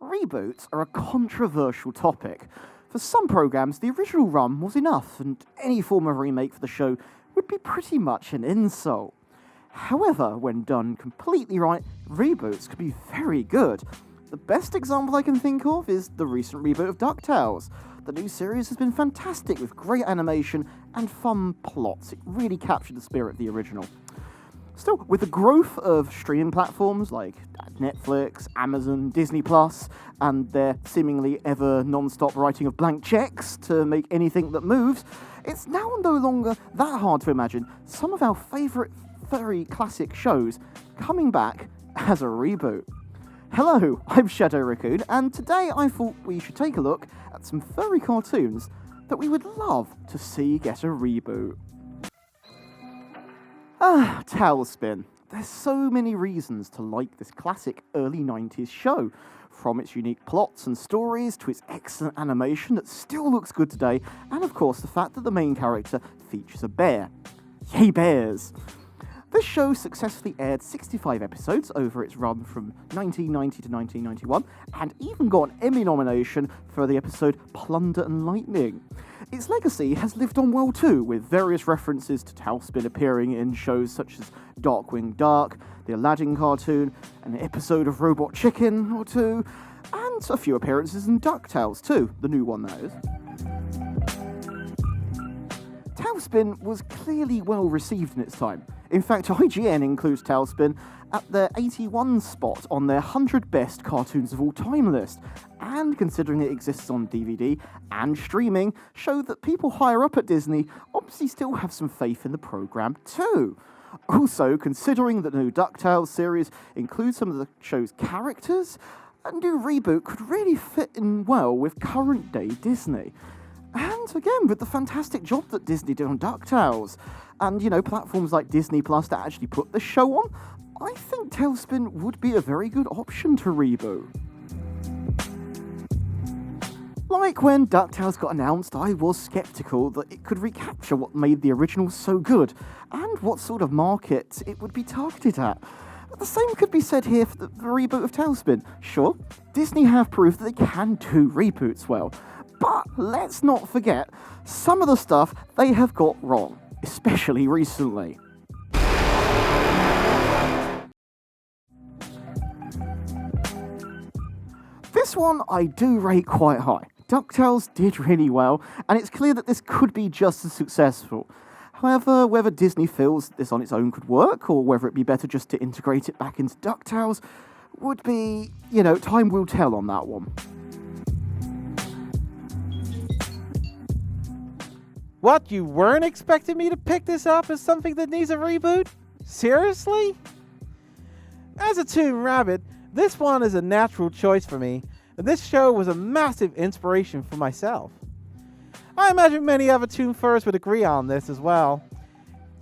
Reboots are a controversial topic. For some programs, the original run was enough, and any form of remake for the show would be pretty much an insult. However, when done completely right, reboots could be very good. The best example I can think of is the recent reboot of DuckTales. The new series has been fantastic with great animation and fun plots. It really captured the spirit of the original. Still, with the growth of streaming platforms like Netflix, Amazon, Disney+, and their seemingly ever non-stop writing of blank checks to make anything that moves, it's now no longer that hard to imagine some of our favourite furry classic shows coming back as a reboot. Hello, I'm Shadow Raccoon, and today I thought we should take a look at some furry cartoons that we would love to see get a reboot. TaleSpin. There's so many reasons to like this classic early 90s show, from its unique plots and stories to its excellent animation that still looks good today, and of course the fact that the main character features a bear. Yay bears! This show successfully aired 65 episodes over its run from 1990 to 1991, and even got an Emmy nomination for the episode Plunder and Lightning. Its legacy has lived on well too, with various references to TaleSpin appearing in shows such as Darkwing Duck, the Aladdin cartoon, an episode of Robot Chicken or two, and a few appearances in DuckTales too, the new one that is. TaleSpin was clearly well received in its time. In fact, IGN includes TaleSpin at their 81 spot on their 100 best cartoons of all time list, and considering it exists on DVD and streaming, show that people higher up at Disney obviously still have some faith in the program too. Also, considering that the new DuckTales series includes some of the show's characters, a new reboot could really fit in well with current day Disney. And again, with the fantastic job that Disney did on DuckTales, and platforms like Disney Plus that actually put the show on, I think TaleSpin would be a very good option to reboot. Like when DuckTales got announced, I was skeptical that it could recapture what made the original so good, and what sort of market it would be targeted at. But the same could be said here for the reboot of TaleSpin. Sure, Disney have proved that they can do reboots well, but let's not forget some of the stuff they have got wrong, especially recently. This one I do rate quite high. DuckTales did really well, and it's clear that this could be just as successful. However, whether Disney feels this on its own could work, or whether it'd be better just to integrate it back into DuckTales, would be, time will tell on that one. What, you weren't expecting me to pick this up as something that needs a reboot? Seriously? As a Toon Rabbit, this one is a natural choice for me, and this show was a massive inspiration for myself. I imagine many other Toon furs would agree on this as well.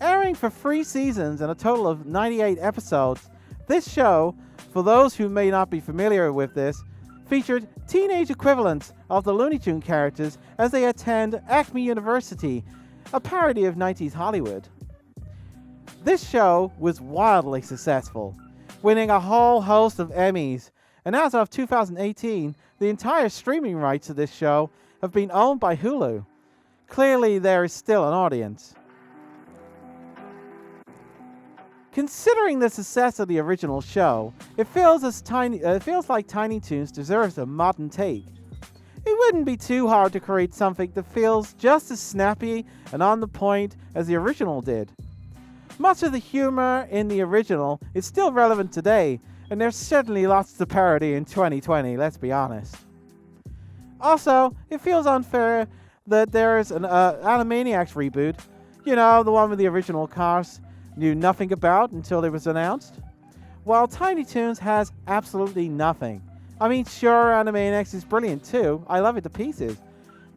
Airing for 3 seasons and a total of 98 episodes, this show, for those who may not be familiar with this, featured teenage equivalents of the Looney Tunes characters as they attend Acme University, a parody of 90s Hollywood. This show was wildly successful, winning a whole host of Emmys, and as of 2018, the entire streaming rights to this show have been owned by Hulu. Clearly, there is still an audience. Considering the success of the original show, it feels like Tiny Toons deserves a modern take. It wouldn't be too hard to create something that feels just as snappy and on the point as the original did. Much of the humor in the original is still relevant today, and there's certainly lots to parody in 2020, let's be honest. Also, it feels unfair that there is an Animaniacs reboot, the one with the original cast knew nothing about until it was announced, while Tiny Toons has absolutely nothing. I mean, sure, Animaniacs is brilliant too, I love it to pieces,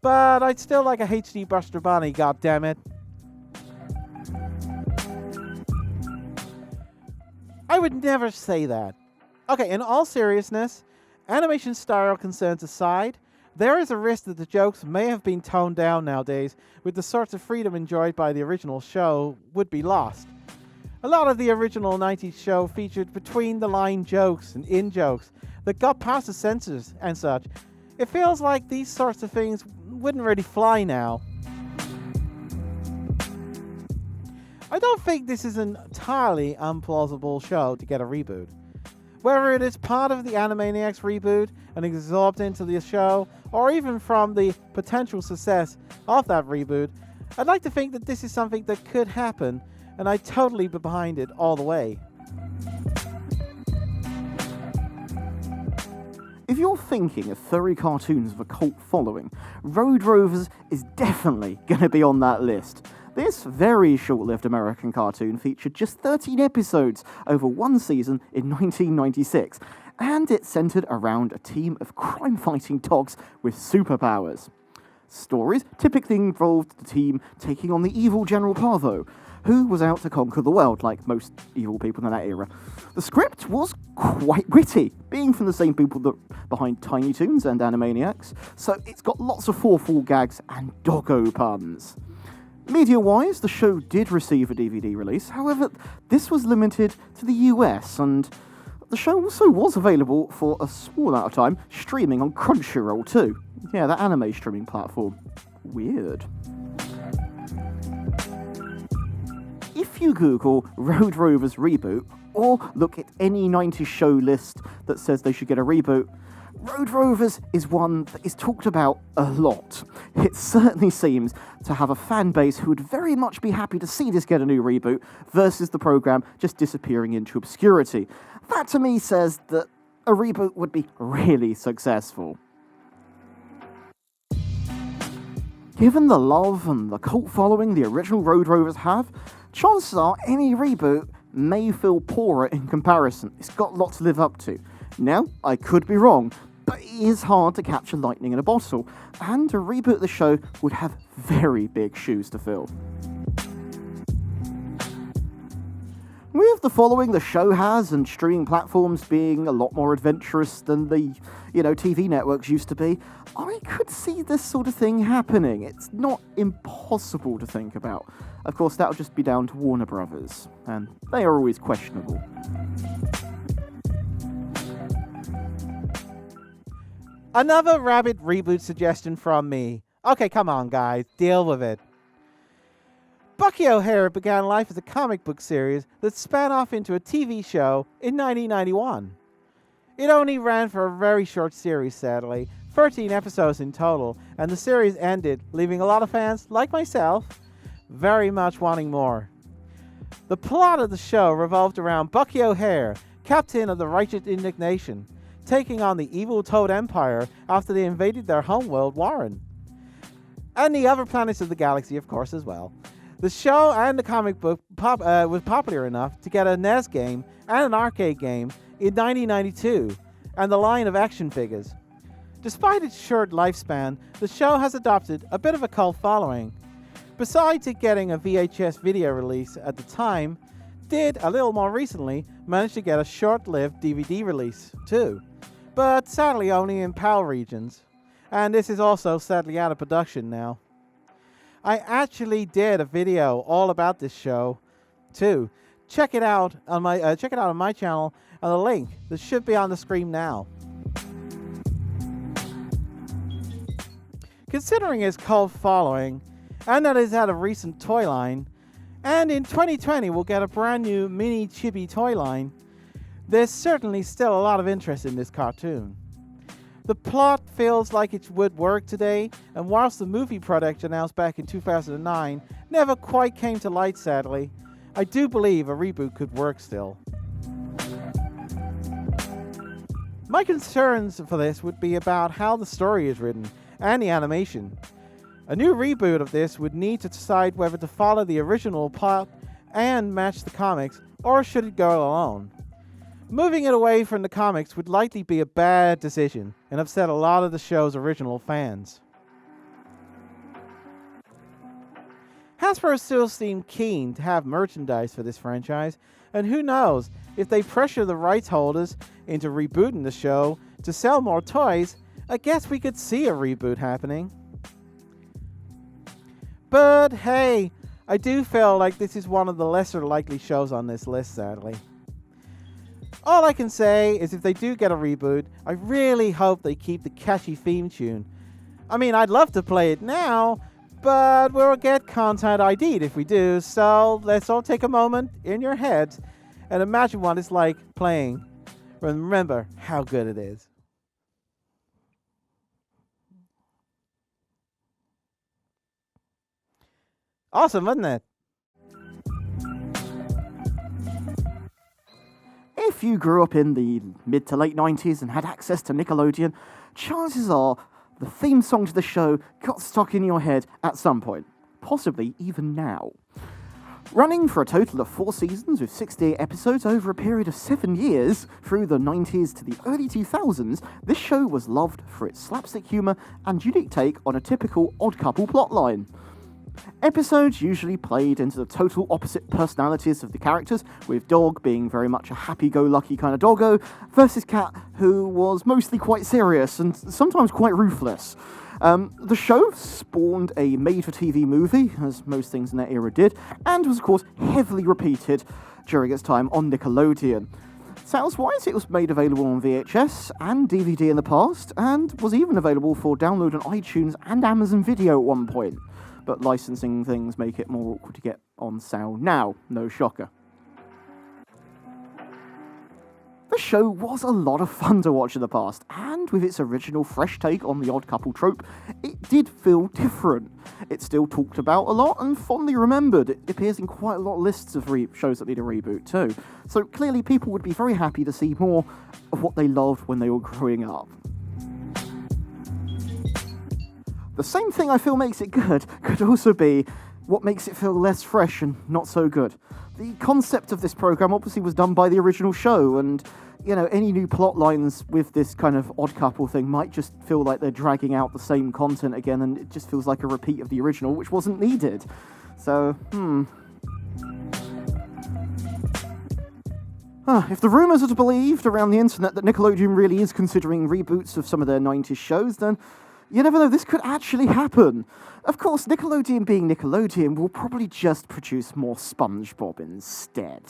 but I'd still like a HD Buster Bunny, goddammit. I would never say that. Okay, in all seriousness, animation style concerns aside, there is a risk that the jokes may have been toned down nowadays, with the sorts of freedom enjoyed by the original show would be lost. A lot of the original 90s show featured between-the-line jokes and in-jokes that got past the censors and such. It feels like these sorts of things wouldn't really fly now. I don't think this is an entirely implausible show to get a reboot. Whether it is part of the Animaniacs reboot and is absorbed into the show, or even from the potential success of that reboot, I'd like to think that this is something that could happen, and I'd totally be behind it all the way. If you're thinking of furry cartoons with a cult following, Road Rovers is definitely going to be on that list. This very short-lived American cartoon featured just 13 episodes over one season in 1996, and it centered around a team of crime-fighting dogs with superpowers. Stories typically involved the team taking on the evil General Parvo, who was out to conquer the world, like most evil people in that era. The script was quite witty, being from the same people that behind Tiny Toons and Animaniacs, so it's got lots of forefall gags and doggo puns. Media-wise, the show did receive a DVD release, however, this was limited to the US, and the show also was available for a small amount of time, streaming on Crunchyroll too. Yeah, that anime streaming platform. Weird. If you Google Road Rovers reboot, or look at any 90s show list that says they should get a reboot, Road Rovers is one that is talked about a lot. It certainly seems to have a fan base who would very much be happy to see this get a new reboot versus the program just disappearing into obscurity. That to me says that a reboot would be really successful. Given the love and the cult following the original Road Rovers have, chances are any reboot may feel poorer in comparison. It's got lots to live up to. Now, I could be wrong, but it is hard to capture lightning in a bottle, and to reboot the show would have very big shoes to fill. With the following the show has, and streaming platforms being a lot more adventurous than the, TV networks used to be, I could see this sort of thing happening. It's not impossible to think about. Of course, that'll just be down to Warner Brothers, and they are always questionable. Another Rabbit reboot suggestion from me. Okay, come on guys, deal with it. Bucky O'Hare began life as a comic book series that span off into a TV show in 1991. It only ran for a very short series, sadly, 13 episodes in total, and the series ended, leaving a lot of fans, like myself, very much wanting more. The plot of the show revolved around Bucky O'Hare, captain of the Righteous Indignation, taking on the evil Toad Empire after they invaded their homeworld, Warren. And the other planets of the galaxy, of course, as well. The show and the comic book was popular enough to get a NES game and an arcade game in 1992, and the line of action figures. Despite its short lifespan, the show has adopted a bit of a cult following. Besides it getting a VHS video release at the time, did, a little more recently, manage to get a short-lived DVD release too, but sadly only in PAL regions, and this is also sadly out of production now. I actually did a video all about this show too. Check it out on my channel, and the link that should be on the screen now. Considering its cult following, and that it's had a recent toy line, and in 2020 we'll get a brand new mini chibi toy line, there's certainly still a lot of interest in this cartoon. The plot feels like it would work today, and whilst the movie product announced back in 2009 never quite came to light, sadly, I do believe a reboot could work still. My concerns for this would be about how the story is written and the animation. A new reboot of this would need to decide whether to follow the original plot and match the comics, or should it go alone. Moving it away from the comics would likely be a bad decision and upset a lot of the show's original fans. Hasbro still seem keen to have merchandise for this franchise, and who knows, if they pressure the rights holders into rebooting the show to sell more toys, I guess we could see a reboot happening. But hey, I do feel like this is one of the lesser likely shows on this list, sadly. All I can say is if they do get a reboot, I really hope they keep the catchy theme tune. I mean, I'd love to play it now, but we'll get content ID'd if we do, so let's all take a moment in your head and imagine what it's like playing. Remember how good it is. Awesome, wasn't it? If you grew up in the mid to late 90s and had access to Nickelodeon, chances are the theme song to the show got stuck in your head at some point, possibly even now. Running for a total of 4 seasons with 68 episodes over a period of 7 years, through the 90s to the early 2000s, this show was loved for its slapstick humour and unique take on a typical odd couple plotline. Episodes usually played into the total opposite personalities of the characters, with Dog being very much a happy-go-lucky kind of doggo, versus Cat, who was mostly quite serious and sometimes quite ruthless. The show spawned a made-for-TV movie, as most things in that era did, and was of course heavily repeated during its time on Nickelodeon. Sales-wise, it was made available on VHS and DVD in the past, and was even available for download on iTunes and Amazon Video at one point. But licensing things make it more awkward to get on sale now, no shocker. The show was a lot of fun to watch in the past, and with its original fresh take on the odd couple trope, it did feel different. It's still talked about a lot and fondly remembered. It appears in quite a lot of lists of shows that need a reboot too. So clearly people would be very happy to see more of what they loved when they were growing up. The same thing I feel makes it good could also be what makes it feel less fresh and not so good. The concept of this program obviously was done by the original show, and, you know, any new plot lines with this kind of odd couple thing might just feel like they're dragging out the same content again, and it just feels like a repeat of the original, which wasn't needed. So, if the rumours are to be believed around the internet that Nickelodeon really is considering reboots of some of their 90s shows, then you never know, this could actually happen. Of course, Nickelodeon being Nickelodeon will probably just produce more SpongeBob instead.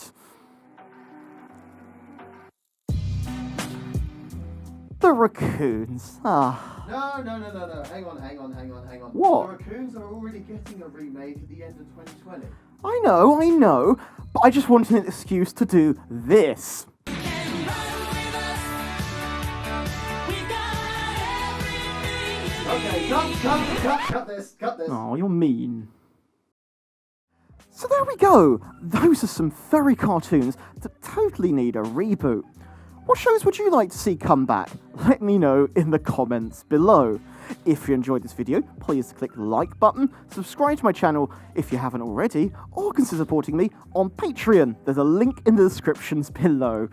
The Raccoons. No. Hang on. What? The Raccoons are already getting a remake at the end of 2020. I know, but I just wanted an excuse to do this. Okay, cut this. Oh, you're mean. So there we go. Those are some furry cartoons that totally need a reboot. What shows would you like to see come back? Let me know in the comments below. If you enjoyed this video, please click the like button, subscribe to my channel if you haven't already, or consider supporting me on Patreon. There's a link in the descriptions below.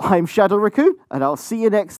I'm Shadow Raccoon, and I'll see you next